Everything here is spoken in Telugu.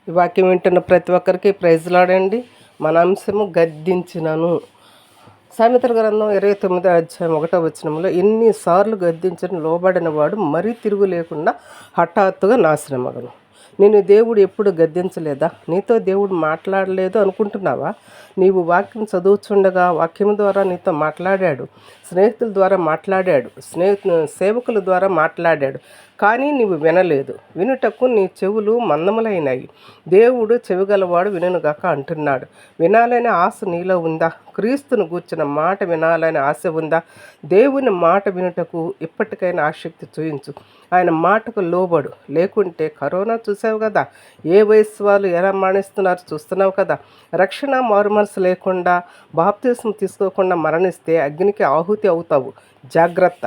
ఈ వాక్యం వింటున్న ప్రతి ఒక్కరికి ప్రైజ్లాడండి. మన అంశము గద్దించినను. సామెతల గ్రంథం 29 అధ్యాయం 1 వచనంలో, ఎన్నిసార్లు గద్దించిన లోబడిన వాడు మరీ తిరుగు లేకుండా హఠాత్తుగా నాశనమగను. నేను దేవుడు ఎప్పుడు గద్దించలేదా? నీతో దేవుడు మాట్లాడలేదు అనుకుంటున్నావా? నీవు వాక్యం చదువుచుండగా వాక్యం ద్వారా నీతో మాట్లాడాడు, స్నేహితుల ద్వారా మాట్లాడాడు, సేవకుల ద్వారా మాట్లాడాడు. కానీ నీవు వినలేదు. వినుటకు నీ చెవులు మందములైనాయి. దేవుడు చెవిగలవాడు వినుగాక అంటున్నాడు. వినాలనే ఆశ నీలో ఉందా? క్రీస్తును గూర్చిన మాట వినాలనే ఆశ ఉందా? దేవుని మాట వినుటకు ఇప్పటికైనా ఆసక్తి చూయించు. ఆయన మాటకు లోబడు. లేకుంటే కరోనా చూసావు కదా, ఏ వయసు వాళ్ళు ఎలా మరణిస్తున్నారు చూస్తున్నావు కదా. రక్షణ మారుమనసు లేకుండా బాప్తిస్మం తీసుకోకుండా మరణిస్తే అగ్నికి ఆహుతి అవుతావు. జాగ్రత్త.